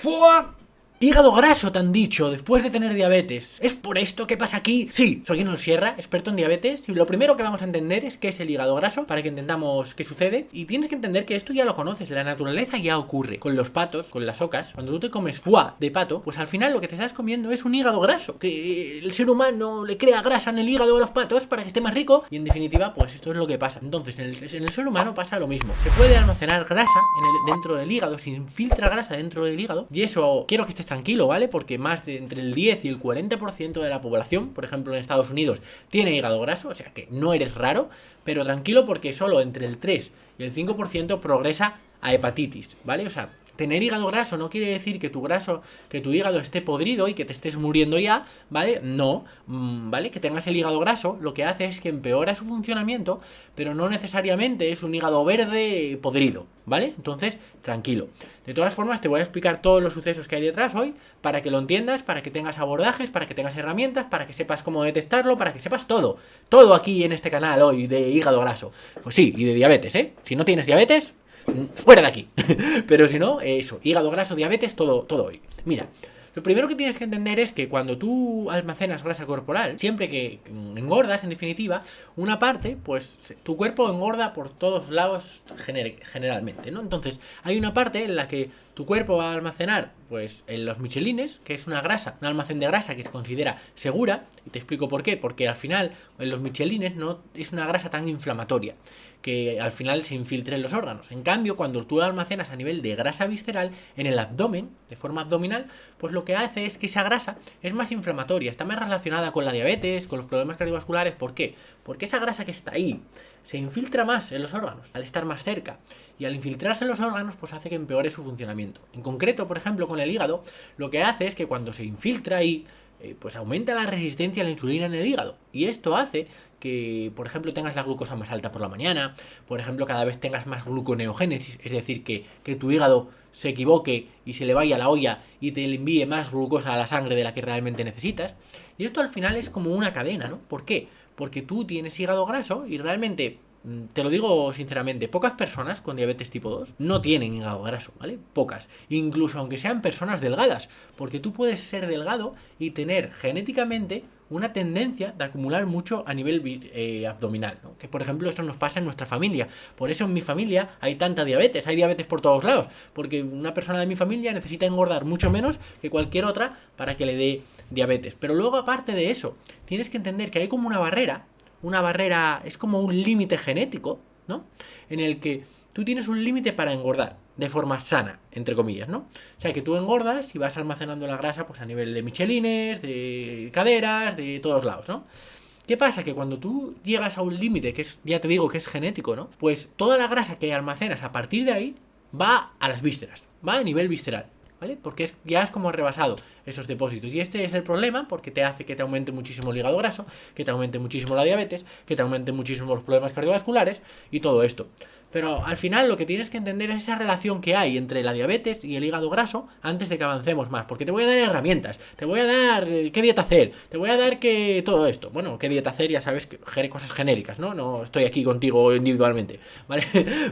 ¡Fua! Hígado graso, te han dicho, después de tener diabetes. ¿Es por esto que pasa aquí? Sí, soy Ino Sierra, experto en diabetes, y lo primero que vamos a entender es qué es el hígado graso, para que entendamos qué sucede. Y tienes que entender que esto ya lo conoces, la naturaleza ya ocurre. Con los patos, con las ocas, cuando tú te comes foie de pato, pues al final lo que te estás comiendo es un hígado graso, que el ser humano le crea grasa en el hígado a los patos para que esté más rico, y en definitiva, pues esto es lo que pasa. Entonces, en el ser humano pasa lo mismo. Se puede almacenar grasa dentro del hígado, se infiltra grasa dentro del hígado, y eso quiero que estés tranquilo, ¿vale? Porque más de entre el 10 y el 40% de la población, por ejemplo en Estados Unidos, tiene hígado graso, o sea que no eres raro, pero tranquilo porque solo entre el 3 y el 5% progresa a hepatitis, ¿vale? O sea, tener hígado graso no quiere decir que tu hígado esté podrido y que te estés muriendo ya, ¿vale? No, ¿vale? Que tengas el hígado graso lo que hace es que empeora su funcionamiento, pero no necesariamente es un hígado verde podrido, ¿vale? Entonces, tranquilo. De todas formas, te voy a explicar todos los sucesos que hay detrás hoy para que lo entiendas, para que tengas abordajes, para que tengas herramientas, para que sepas cómo detectarlo, para que sepas todo. Todo aquí en este canal hoy de hígado graso. Pues sí, y de diabetes, ¿eh? Si no tienes diabetes, fuera de aquí. Pero si no, eso, hígado graso, diabetes, todo hoy. Mira, lo primero que tienes que entender es que cuando tú almacenas grasa corporal, siempre que engordas, en definitiva, una parte, pues tu cuerpo engorda por todos lados generalmente, ¿no? Entonces, hay una parte en la que tu cuerpo va a almacenar, pues, en los michelines, que es una grasa, un almacén de grasa que se considera segura, y te explico por qué, porque al final, en los michelines no es una grasa tan inflamatoria, que al final se infiltre en los órganos. En cambio, cuando tú la almacenas a nivel de grasa visceral, en el abdomen, de forma abdominal, pues lo que hace es que esa grasa es más inflamatoria, está más relacionada con la diabetes, con los problemas cardiovasculares. ¿Por qué? Porque esa grasa que está ahí se infiltra más en los órganos, al estar más cerca. Y al infiltrarse en los órganos, pues hace que empeore su funcionamiento. En concreto, por ejemplo, con el hígado, lo que hace es que cuando se infiltra ahí, pues aumenta la resistencia a la insulina en el hígado. Y esto hace que, por ejemplo, tengas la glucosa más alta por la mañana, por ejemplo, cada vez tengas más gluconeogénesis, es decir, que tu hígado se equivoque y se le vaya a la olla y te envíe más glucosa a la sangre de la que realmente necesitas. Y esto al final es como una cadena, ¿no? ¿Por qué? Porque tú tienes hígado graso y realmente, te lo digo sinceramente, pocas personas con diabetes tipo 2 no tienen hígado graso, ¿vale? Pocas. Incluso aunque sean personas delgadas. Porque tú puedes ser delgado y tener genéticamente una tendencia de acumular mucho a nivel abdominal, ¿no? Que por ejemplo esto nos pasa en nuestra familia. Por eso en mi familia hay tanta diabetes, hay diabetes por todos lados. Porque una persona de mi familia necesita engordar mucho menos que cualquier otra para que le dé diabetes. Pero luego aparte de eso, tienes que entender que hay como una barrera, es como un límite genético, ¿no? En el que tú tienes un límite para engordar de forma sana, entre comillas, ¿no? O sea, que tú engordas y vas almacenando la grasa pues a nivel de michelines, de caderas, de todos lados, ¿no? ¿Qué pasa? Que cuando tú llegas a un límite, que es, ya te digo que es genético, ¿no? Pues toda la grasa que almacenas a partir de ahí va a las vísceras, va a nivel visceral, ¿vale? Porque ya es como rebasado esos depósitos. Y este es el problema porque te hace que te aumente muchísimo el hígado graso, que te aumente muchísimo la diabetes, que te aumente muchísimo los problemas cardiovasculares y todo esto. Pero al final lo que tienes que entender es esa relación que hay entre la diabetes y el hígado graso antes de que avancemos más. Porque te voy a dar herramientas, te voy a dar qué dieta hacer, te voy a dar que todo esto. Bueno, qué dieta hacer, ya sabes, cosas genéricas, ¿no? No estoy aquí contigo individualmente, ¿vale?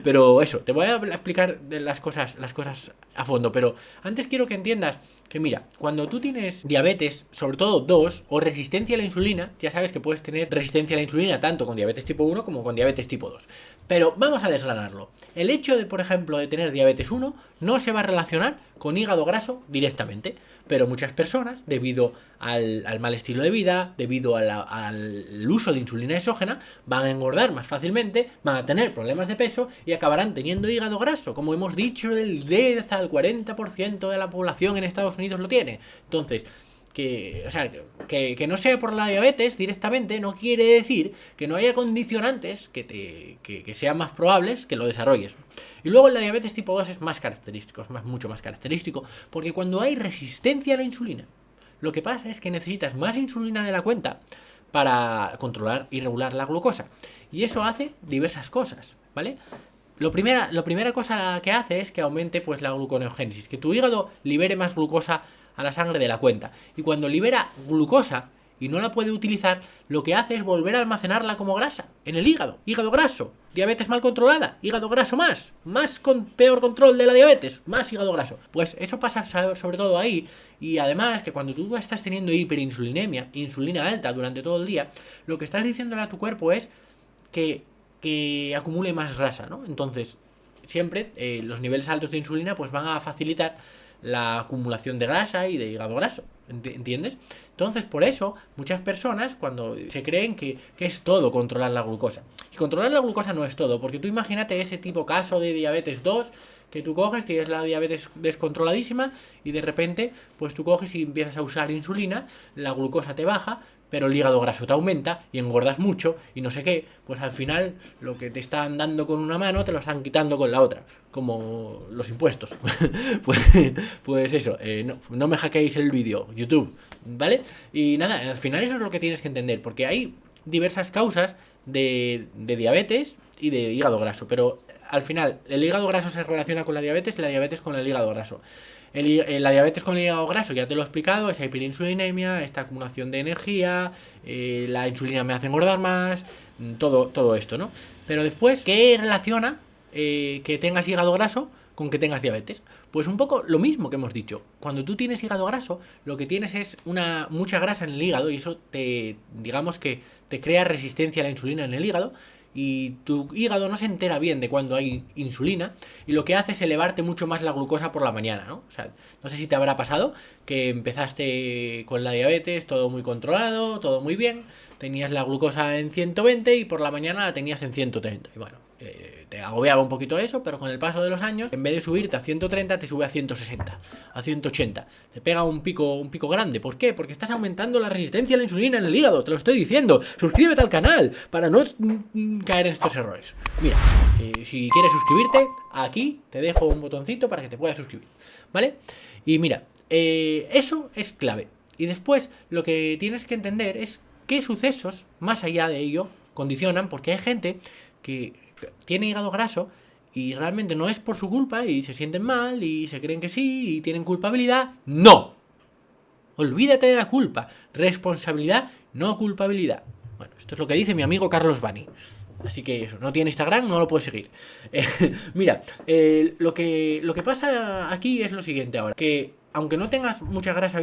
Pero eso, te voy a explicar las cosas a fondo. Pero antes quiero que entiendas que mira, cuando tú tienes diabetes, sobre todo 2, o resistencia a la insulina, ya sabes que puedes tener resistencia a la insulina tanto con diabetes tipo 1 como con diabetes tipo 2. Pero vamos a desgranarlo. El hecho de, por ejemplo, de tener diabetes 1 no se va a relacionar con hígado graso directamente. Pero muchas personas, debido al mal estilo de vida, debido al uso de insulina exógena, van a engordar más fácilmente, van a tener problemas de peso y acabarán teniendo hígado graso. Como hemos dicho, el 10 al 40% de la población en Estados Unidos lo tiene. Entonces, que no sea por la diabetes directamente no quiere decir que no haya condicionantes que sean más probables que lo desarrolles. Y luego la diabetes tipo 2 es más característico, mucho más característico, porque cuando hay resistencia a la insulina, lo que pasa es que necesitas más insulina de la cuenta para controlar y regular la glucosa. Y eso hace diversas cosas, ¿vale? La primera cosa que hace es que aumente pues la gluconeogénesis, que tu hígado libere más glucosa a la sangre de la cuenta. Y cuando libera glucosa, y no la puede utilizar, lo que hace es volver a almacenarla como grasa en el hígado. Hígado graso, diabetes mal controlada, hígado graso más con peor control de la diabetes, más hígado graso. Pues eso pasa sobre todo ahí. Y además que cuando tú estás teniendo hiperinsulinemia, insulina alta durante todo el día, lo que estás diciéndole a tu cuerpo es que acumule más grasa, ¿no? Entonces, siempre los niveles altos de insulina pues van a facilitar la acumulación de grasa y de hígado graso, ¿entiendes? Entonces, por eso, muchas personas cuando se creen que es todo controlar la glucosa. Y controlar la glucosa no es todo, porque tú imagínate ese tipo caso de diabetes 2, que tú coges, tienes la diabetes descontroladísima y de repente, pues tú coges y empiezas a usar insulina, la glucosa te baja, pero el hígado graso te aumenta y engordas mucho y no sé qué, pues al final lo que te están dando con una mano te lo están quitando con la otra, como los impuestos. pues eso, no me hackeéis el vídeo, YouTube, ¿vale? Y nada, al final eso es lo que tienes que entender, porque hay diversas causas de diabetes y de hígado graso, pero al final el hígado graso se relaciona con la diabetes y la diabetes con el hígado graso. La diabetes con el hígado graso, ya te lo he explicado, esa hiperinsulinemia, esta acumulación de energía, la insulina me hace engordar más, todo esto, ¿no? Pero después, ¿qué relaciona que tengas hígado graso con que tengas diabetes? Pues un poco lo mismo que hemos dicho. Cuando tú tienes hígado graso, lo que tienes es mucha grasa en el hígado y eso digamos que te crea resistencia a la insulina en el hígado. Y tu hígado no se entera bien de cuando hay insulina y lo que hace es elevarte mucho más la glucosa por la mañana, ¿no? O sea, no sé si te habrá pasado que empezaste con la diabetes, todo muy controlado, todo muy bien, tenías la glucosa en 120 y por la mañana la tenías en 130. Y bueno, te agobiaba un poquito eso, pero con el paso de los años, en vez de subirte a 130, te sube a 160, a 180. Te pega un pico grande. ¿Por qué? Porque estás aumentando la resistencia a la insulina en el hígado, te lo estoy diciendo. Suscríbete al canal para no caer en estos errores. Mira, si quieres suscribirte, aquí te dejo un botoncito para que te puedas suscribir, ¿vale? Y mira, eso es clave. Y después, lo que tienes que entender es qué sucesos, más allá de ello, condicionan, porque hay gente que tiene hígado graso y realmente no es por su culpa y se sienten mal y se creen que sí y tienen culpabilidad. ¡No! Olvídate de la culpa. Responsabilidad, no culpabilidad. Bueno, esto es lo que dice mi amigo Carlos Bani. Así que eso, no tiene Instagram, no lo puedes seguir. Mira, lo que pasa aquí es lo siguiente ahora. Que aunque no tengas mucha grasa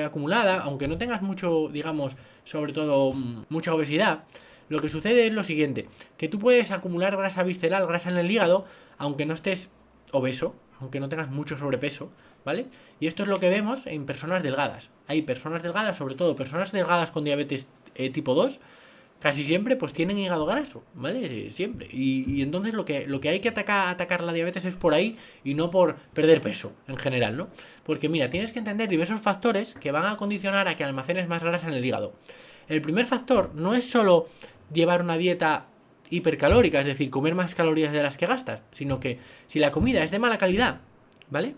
acumulada, aunque no tengas mucho, digamos, sobre todo mucha obesidad, lo que sucede es lo siguiente. Que tú puedes acumular grasa visceral, grasa en el hígado, aunque no estés obeso, aunque no tengas mucho sobrepeso, ¿vale? Y esto es lo que vemos en personas delgadas. Hay personas delgadas, sobre todo personas delgadas con diabetes tipo 2, casi siempre pues tienen hígado graso, ¿vale? Siempre. Y entonces lo que hay que atacar la diabetes es por ahí y no por perder peso en general, ¿no? Porque mira, tienes que entender diversos factores que van a condicionar a que almacenes más grasa en el hígado. El primer factor no es solo llevar una dieta hipercalórica, es decir, comer más calorías de las que gastas, sino que si la comida es de mala calidad, ¿vale?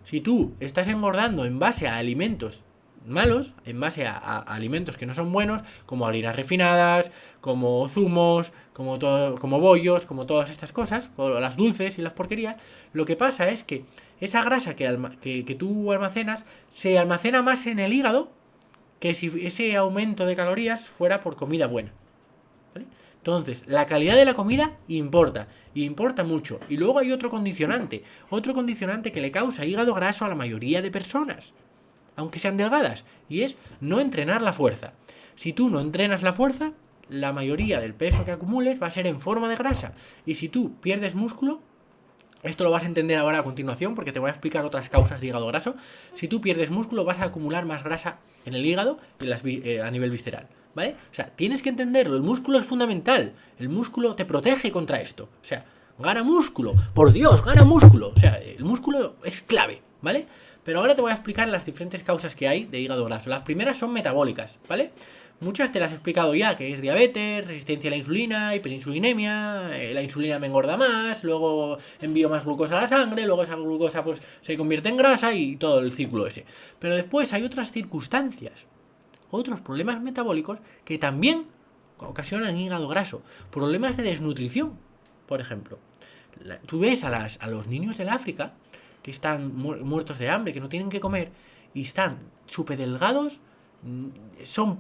Si tú estás engordando en base a alimentos malos, en base a alimentos que no son buenos, como harinas refinadas, como zumos, como bollos, como todas estas cosas, o las dulces y las porquerías, lo que pasa es que esa grasa que tú almacenas se almacena más en el hígado que si ese aumento de calorías fuera por comida buena, ¿vale? Entonces, la calidad de la comida importa mucho. Y luego hay otro condicionante que le causa hígado graso a la mayoría de personas, aunque sean delgadas, y es no entrenar la fuerza. Si tú no entrenas la fuerza, la mayoría del peso que acumules va a ser en forma de grasa. Y si tú pierdes músculo, esto lo vas a entender ahora a continuación porque te voy a explicar otras causas de hígado graso. Si tú pierdes músculo, vas a acumular más grasa en el hígado y a nivel visceral, ¿vale? O sea, tienes que entenderlo. El músculo es fundamental. El músculo te protege contra esto. O sea, gana músculo. Por Dios, gana músculo. O sea, el músculo es clave, ¿vale? Pero ahora te voy a explicar las diferentes causas que hay de hígado graso. Las primeras son metabólicas, ¿vale? Muchas te las he explicado ya, que es diabetes, resistencia a la insulina, hiperinsulinemia, la insulina me engorda más, luego envío más glucosa a la sangre, luego esa glucosa pues se convierte en grasa y todo el círculo ese. Pero después hay otras circunstancias, otros problemas metabólicos que también ocasionan hígado graso. Problemas de desnutrición, por ejemplo. Tú ves a los niños del África que están muertos de hambre, que no tienen que comer y están súper delgados son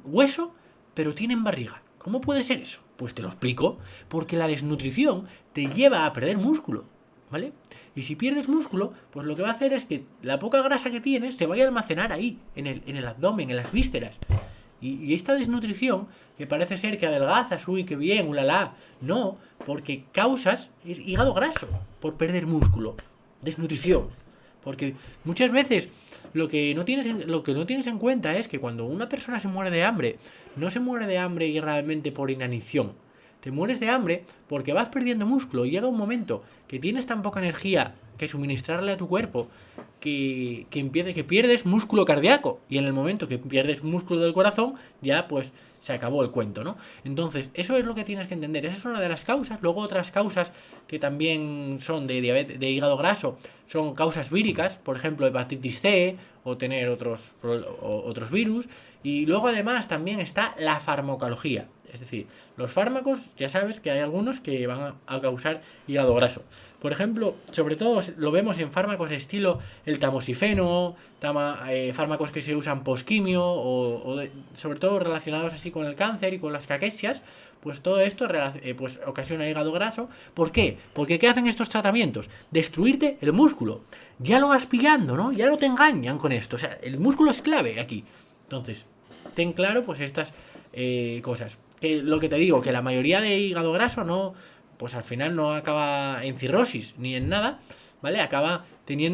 hueso, pero tienen barriga. ¿Cómo puede ser eso? Pues te lo explico. Porque la desnutrición te lleva a perder músculo, ¿vale? Y si pierdes músculo, pues lo que va a hacer es que la poca grasa que tienes se vaya a almacenar ahí, en el abdomen, en las vísceras. Y esta desnutrición, que parece ser que adelgazas, uy, qué bien, ulala, no, porque causas hígado graso por perder músculo. Desnutrición. Porque muchas veces lo que no tienes en cuenta es que cuando una persona se muere de hambre, no se muere de hambre y realmente por inanición. Te mueres de hambre porque vas perdiendo músculo y llega un momento que tienes tan poca energía que suministrarle a tu cuerpo que pierdes músculo cardíaco. Y en el momento que pierdes músculo del corazón, ya pues se acabó el cuento, ¿no? Entonces, eso es lo que tienes que entender. Esa es una de las causas. Luego otras causas que también son de diabetes, de hígado graso, son causas víricas, por ejemplo, hepatitis C o tener otros virus. Y luego además también está la farmacología. Es decir, los fármacos, ya sabes que hay algunos que van a causar hígado graso. Por ejemplo, sobre todo lo vemos en fármacos estilo el tamoxifeno, fármacos que se usan posquimio sobre todo relacionados así con el cáncer y con las caquesias. Pues todo esto pues ocasiona hígado graso. ¿Por qué? Porque ¿qué hacen estos tratamientos? Destruirte el músculo. Ya lo vas pillando, ¿no? Ya no te engañan con esto. O sea, el músculo es clave aquí. Entonces, ten claro pues estas cosas. Que lo que te digo, que la mayoría de hígado graso no, pues al final no acaba en cirrosis ni en nada, ¿vale? Acaba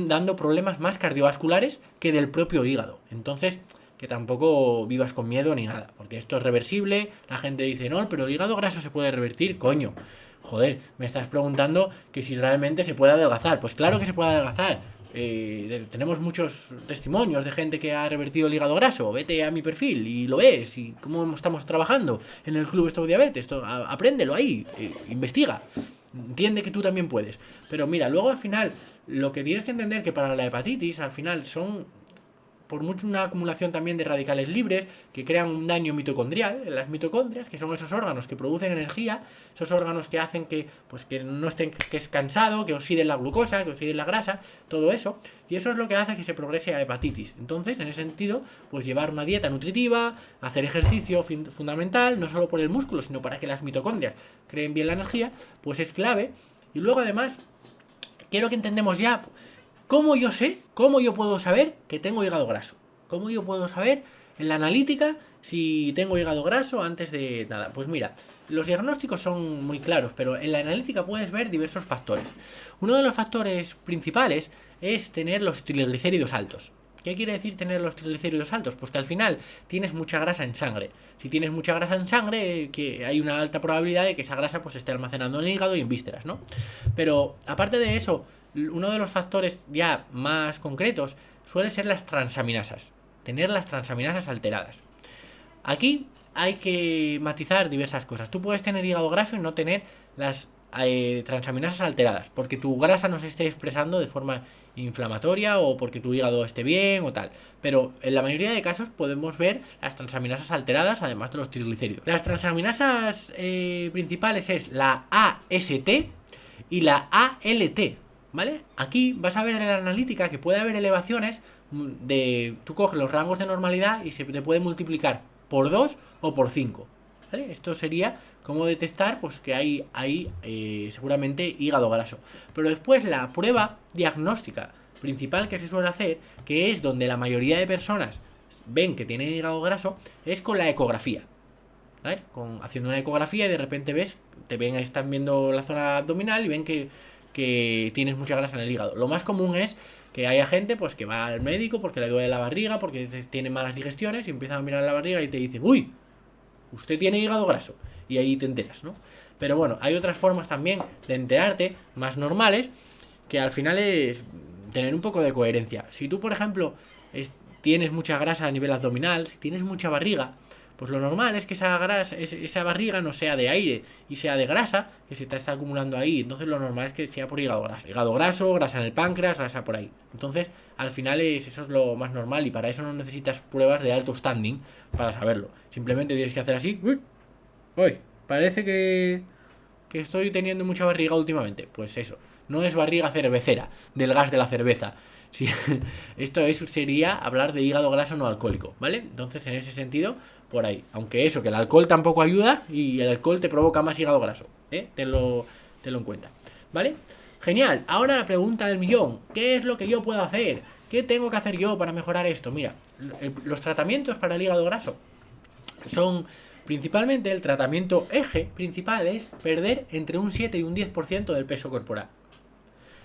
dando problemas más cardiovasculares que del propio hígado. Entonces, que tampoco vivas con miedo ni nada, porque esto es reversible. La gente dice, no, pero el hígado graso se puede revertir, coño. Joder, me estás preguntando que si realmente se puede adelgazar. Pues claro que se puede adelgazar. Tenemos muchos testimonios de gente que ha revertido el hígado graso. Vete a mi perfil y lo ves. Y cómo estamos trabajando en el Club Stop Diabetes. Apréndelo ahí, investiga. Entiende que tú también puedes. Pero mira, luego al final, lo que tienes que entender que para la hepatitis, al final son por mucho una acumulación también de radicales libres que crean un daño mitocondrial en las mitocondrias, que son esos órganos que producen energía, esos órganos que hacen que no estén, que es cansado, que oxiden la glucosa, que oxiden la grasa, todo eso, y eso es lo que hace que se progrese a hepatitis. Entonces, en ese sentido, pues llevar una dieta nutritiva, hacer ejercicio fundamental, no solo por el músculo, sino para que las mitocondrias creen bien la energía, pues es clave. Y luego además, quiero que entendamos ya ¿cómo yo puedo saber que tengo hígado graso? ¿Cómo yo puedo saber en la analítica si tengo hígado graso antes de nada? Pues mira, los diagnósticos son muy claros, pero en la analítica puedes ver diversos factores. Uno de los factores principales es tener los triglicéridos altos. ¿Qué quiere decir tener los triglicéridos altos? Pues que al final tienes mucha grasa en sangre. Si tienes mucha grasa en sangre, que hay una alta probabilidad de que esa grasa pues esté almacenando en el hígado y en vísceras, ¿no? Pero aparte de eso, uno de los factores ya más concretos suele ser las transaminasas. Tener las transaminasas alteradas. Aquí hay que matizar diversas cosas. Tú puedes tener hígado graso y no tener las transaminasas alteradas, porque tu grasa no se esté expresando de forma inflamatoria o porque tu hígado esté bien o tal. Pero en la mayoría de casos podemos ver las transaminasas alteradas, además de los triglicéridos. Las transaminasas principales es la AST y la ALT, ¿vale? Aquí vas a ver en la analítica que puede haber elevaciones tú coges los rangos de normalidad y se te puede multiplicar por 2 o por 5, ¿vale? Esto sería como detectar pues que hay seguramente hígado graso. Pero después la prueba diagnóstica principal que se suele hacer, que es donde la mayoría de personas ven que tienen hígado graso, es con la ecografía, ¿vale? Haciendo una ecografía y de repente están viendo la zona abdominal y ven que tienes mucha grasa en el hígado. Lo más común es que haya gente pues que va al médico porque le duele la barriga, porque tiene malas digestiones y empiezan a mirar la barriga y te dicen, uy, usted tiene hígado graso. Y ahí te enteras, ¿no? Pero bueno, hay otras formas también de enterarte, más normales, que al final es tener un poco de coherencia. Si tú, por ejemplo, tienes mucha grasa a nivel abdominal, si tienes mucha barriga, pues lo normal es que esa barriga no sea de aire y sea de grasa que se te está acumulando ahí. Entonces lo normal es que sea por hígado graso. Hígado graso, grasa en el páncreas, grasa por ahí. Entonces al final eso es lo más normal y para eso no necesitas pruebas de alto standing para saberlo. Simplemente tienes que hacer así. Uy, parece que estoy teniendo mucha barriga últimamente. Pues eso, no es barriga cervecera, del gas de la cerveza. Sí, esto sería hablar de hígado graso no alcohólico, ¿vale? Entonces, en ese sentido, por ahí. Aunque eso, que el alcohol tampoco ayuda y el alcohol te provoca más hígado graso, ¿eh? Tenlo en cuenta, ¿vale? Genial. Ahora la pregunta del millón. ¿Qué es lo que yo puedo hacer? ¿Qué tengo que hacer yo para mejorar esto? Mira, los tratamientos para el hígado graso son principalmente el tratamiento eje principal es perder entre un 7 y un 10% del peso corporal.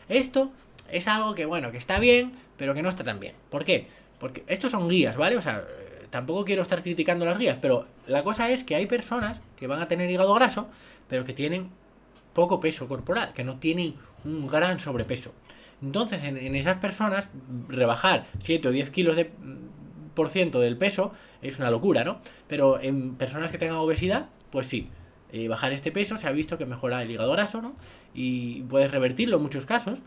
Esto es algo que, bueno, que está bien, pero que no está tan bien. ¿Por qué? Porque estos son guías, ¿vale? O sea, tampoco quiero estar criticando las guías, pero la cosa es que hay personas que van a tener hígado graso, pero que tienen poco peso corporal, que no tienen un gran sobrepeso. Entonces, en esas personas, rebajar 7 o 10 kilos por ciento del peso es una locura, ¿no? Pero en personas que tengan obesidad, pues sí, bajar este peso se ha visto que mejora el hígado graso, ¿no? Y puedes revertirlo en muchos casos.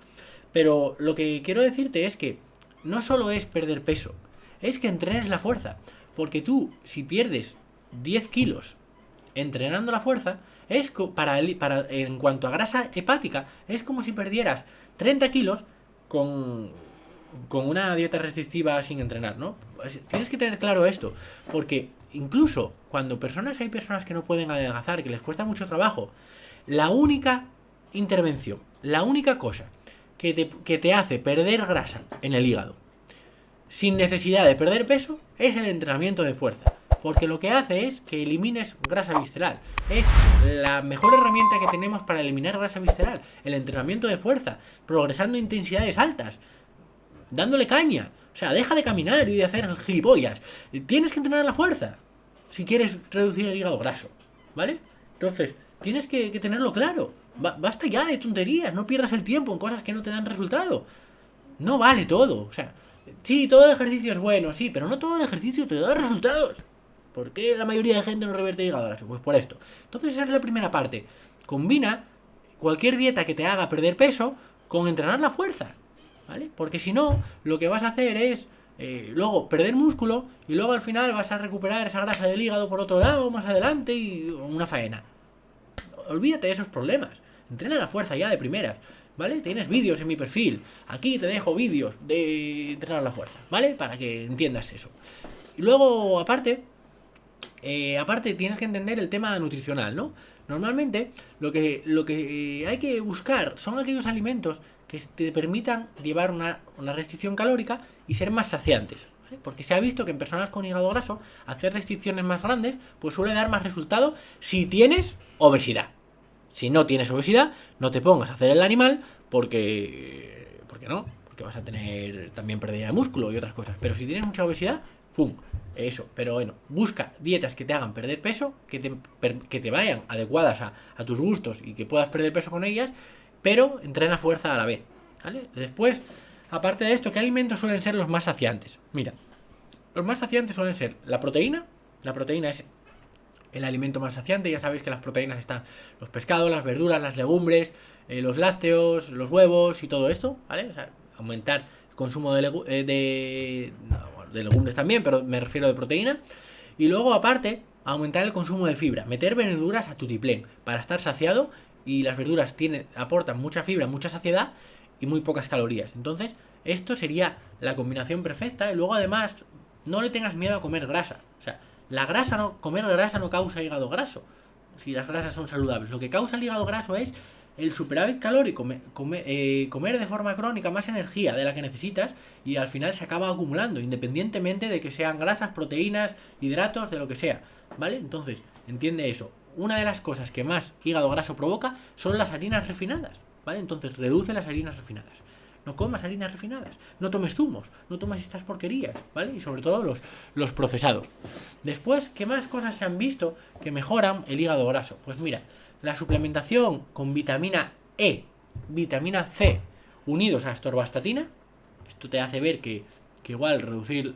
Pero lo que quiero decirte es que no solo es perder peso, es que entrenes la fuerza. Porque tú, si pierdes 10 kilos entrenando la fuerza, es en cuanto a grasa hepática, es como si perdieras 30 kilos con una dieta restrictiva sin entrenar, ¿no? Tienes que tener claro esto, porque incluso cuando hay personas que no pueden adelgazar, que les cuesta mucho trabajo, la única intervención, la única cosa que te hace perder grasa en el hígado, sin necesidad de perder peso, es el entrenamiento de fuerza. Porque lo que hace es que elimines grasa visceral. Es la mejor herramienta que tenemos para eliminar grasa visceral. El entrenamiento de fuerza, progresando a intensidades altas, dándole caña. O sea, deja de caminar y de hacer gilipollas. Tienes que entrenar la fuerza si quieres reducir el hígado graso, ¿vale? Entonces, tienes que tenerlo claro. Basta ya de tonterías, no pierdas el tiempo en cosas que no te dan resultado. No vale todo. O sea, sí, todo el ejercicio es bueno, sí, pero no todo el ejercicio te da resultados. ¿Por qué la mayoría de gente no revierte hígado graso? Pues por esto. Entonces esa es la primera parte. Combina cualquier dieta que te haga perder peso con entrenar la fuerza, ¿vale? Porque si no, lo que vas a hacer es luego perder músculo y luego al final vas a recuperar esa grasa del hígado por otro lado más adelante y una faena. Olvídate de esos problemas. Entrena la fuerza ya de primeras, ¿vale? Tienes vídeos en mi perfil. Aquí te dejo vídeos de entrenar la fuerza, ¿vale? Para que entiendas eso. Y luego, aparte tienes que entender el tema nutricional, ¿no? Normalmente lo que hay que buscar son aquellos alimentos que te permitan llevar una restricción calórica y ser más saciantes, ¿vale? Porque se ha visto que en personas con hígado graso hacer restricciones más grandes pues suele dar más resultado si tienes obesidad. Si no tienes obesidad, no te pongas a hacer el animal porque vas a tener también pérdida de músculo y otras cosas. Pero si tienes mucha obesidad, ¡pum! Eso, pero bueno, busca dietas que te hagan perder peso, que te vayan adecuadas a tus gustos y que puedas perder peso con ellas, pero entrena fuerza a la vez, ¿vale? Después, aparte de esto, ¿qué alimentos suelen ser los más saciantes? Mira, los más saciantes suelen ser la proteína es el alimento más saciante. Ya sabéis que las proteínas están los pescados, las verduras, las legumbres, los lácteos, los huevos y todo esto, ¿vale? O sea, aumentar el consumo de legumbres también, pero me refiero de proteína. Y luego, aparte, aumentar el consumo de fibra, meter verduras a tutiplén para estar saciado, y las verduras aportan mucha fibra, mucha saciedad y muy pocas calorías. Entonces, esto sería la combinación perfecta. Y luego, además, no le tengas miedo a comer grasa. O sea, comer grasa no causa hígado graso, si las grasas son saludables. Lo que causa el hígado graso es el superávit calórico, comer de forma crónica más energía de la que necesitas y al final se acaba acumulando, independientemente de que sean grasas, proteínas, hidratos, de lo que sea, ¿vale? Entonces, entiende eso. Una de las cosas que más hígado graso provoca son las harinas refinadas, ¿vale? Entonces, reduce las harinas refinadas. No comas harinas refinadas, no tomes zumos, no tomes estas porquerías, ¿vale? Y sobre todo los procesados. Después, ¿qué más cosas se han visto que mejoran el hígado graso? Pues mira, la suplementación con vitamina E, vitamina C, unidos a astorvastatina. Esto te hace ver que igual reducir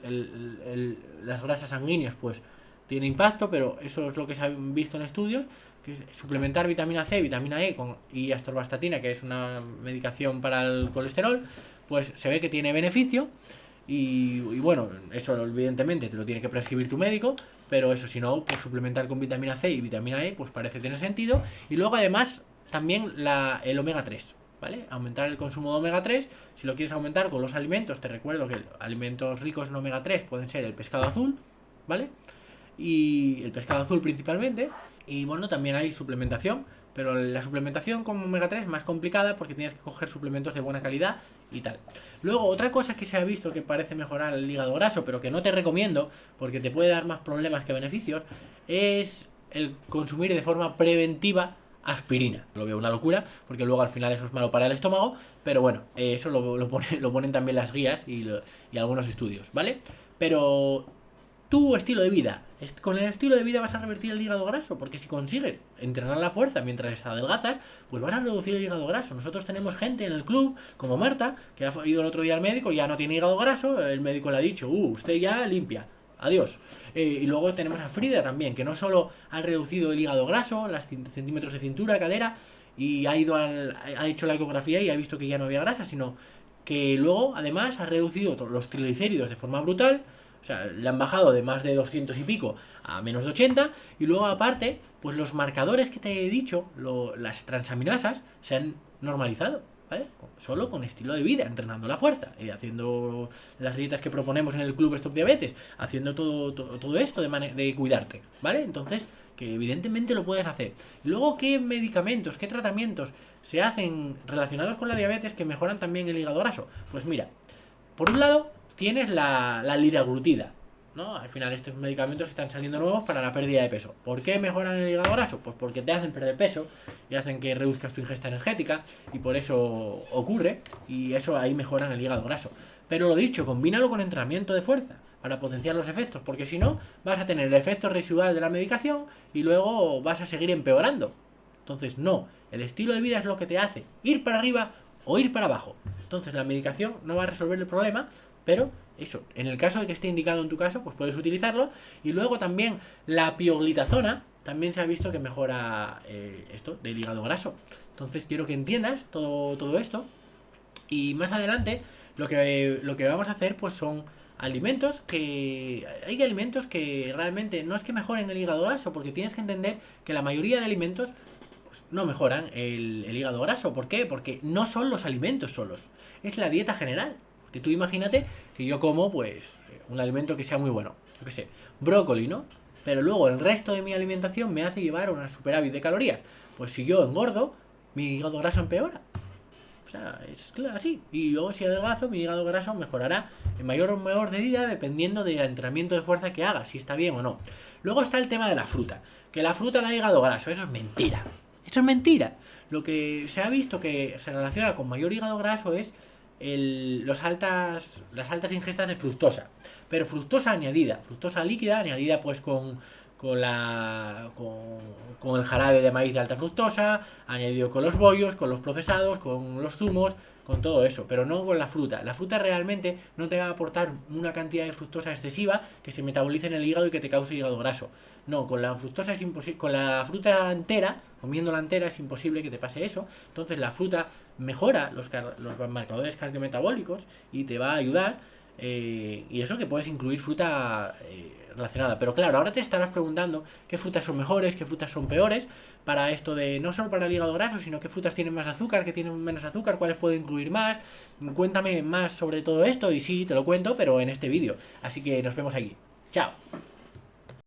las grasas sanguíneas pues tiene impacto, pero eso es lo que se ha visto en estudios, que suplementar vitamina C, vitamina E y astorvastatina, que es una medicación para el colesterol, pues se ve que tiene beneficio. Y bueno, eso evidentemente te lo tiene que prescribir tu médico, pero eso, si no, pues suplementar con vitamina C y vitamina E, pues parece tener sentido. Y luego además también el omega 3, ¿vale? Aumentar el consumo de omega 3. Si lo quieres aumentar con los alimentos, te recuerdo que alimentos ricos en omega 3 pueden ser el pescado azul, ¿vale? Y el pescado azul principalmente. Y bueno, también hay suplementación, pero la suplementación con omega 3 es más complicada porque tienes que coger suplementos de buena calidad y tal. Luego, otra cosa que se ha visto que parece mejorar el hígado graso, pero que no te recomiendo porque te puede dar más problemas que beneficios, es el consumir de forma preventiva aspirina. Lo veo una locura, porque luego al final eso es malo para el estómago, pero bueno, eso lo ponen también las guías y algunos estudios, ¿vale? Pero tu estilo de vida, con el estilo de vida vas a revertir el hígado graso, porque si consigues entrenar la fuerza mientras adelgazas, pues vas a reducir el hígado graso. Nosotros tenemos gente en el club, como Marta, que ha ido el otro día al médico, ya no tiene hígado graso, el médico le ha dicho, usted ya limpia, adiós. Y luego tenemos a Frida también, que no solo ha reducido el hígado graso, las centímetros de cintura, cadera, y ha hecho la ecografía y ha visto que ya no había grasa, sino que luego además ha reducido los triglicéridos de forma brutal. O sea, le han bajado de más de 200 y pico a menos de 80. Y luego aparte, pues los marcadores que te he dicho, las transaminasas, se han normalizado, ¿vale? Solo con estilo de vida, entrenando la fuerza, haciendo las dietas que proponemos en el Club Stop Diabetes, haciendo todo esto de cuidarte, ¿vale? Entonces, que evidentemente lo puedes hacer. Y luego, ¿qué medicamentos, qué tratamientos se hacen relacionados con la diabetes que mejoran también el hígado graso? Pues mira, por un lado tienes la liraglutida, ¿no? Al final estos medicamentos están saliendo nuevos para la pérdida de peso. ¿Por qué mejoran el hígado graso? Pues porque te hacen perder peso y hacen que reduzcas tu ingesta energética y por eso ocurre y eso ahí mejoran el hígado graso. Pero lo dicho, combínalo con entrenamiento de fuerza para potenciar los efectos, porque si no vas a tener el efecto residual de la medicación y luego vas a seguir empeorando. Entonces no, el estilo de vida es lo que te hace ir para arriba o ir para abajo. Entonces la medicación no va a resolver el problema, pero eso, en el caso de que esté indicado en tu caso, pues puedes utilizarlo. Y luego también la pioglitazona también se ha visto que mejora esto del hígado graso. Entonces quiero que entiendas todo esto. Y más adelante lo que vamos a hacer pues son alimentos que... Hay alimentos que realmente no es que mejoren el hígado graso, porque tienes que entender que la mayoría de alimentos pues, no mejoran el hígado graso. ¿Por qué? Porque no son los alimentos solos, es la dieta general. Que tú imagínate que yo como, pues, un alimento que sea muy bueno. Yo qué sé, brócoli, ¿no? Pero luego el resto de mi alimentación me hace llevar una superávit de calorías. Pues si yo engordo, mi hígado graso empeora. O sea, es así. Y luego si adelgazo, mi hígado graso mejorará en mayor o menor medida dependiendo del entrenamiento de fuerza que haga, si está bien o no. Luego está el tema de la fruta. Que la fruta da hígado graso, eso es mentira. Eso es mentira. Lo que se ha visto que se relaciona con mayor hígado graso es las altas ingestas de fructosa, pero fructosa añadida, fructosa líquida añadida pues con el jarabe de maíz de alta fructosa, añadido con los bollos, con los procesados, con los zumos, con todo eso, pero no con la fruta. La fruta realmente no te va a aportar una cantidad de fructosa excesiva que se metabolice en el hígado y que te cause hígado graso. No, con la fructosa es imposible, con la fruta entera, comiéndola entera es imposible que te pase eso. Entonces la fruta mejora los marcadores cardiometabólicos y te va a ayudar. Y eso que puedes incluir fruta relacionada. Pero claro, ahora te estarás preguntando qué frutas son mejores, qué frutas son peores para esto de no solo para el hígado graso, sino qué frutas tienen más azúcar, qué tienen menos azúcar, cuáles puedo incluir más. Cuéntame más sobre todo esto y sí, te lo cuento, pero en este vídeo. Así que nos vemos aquí. Chao.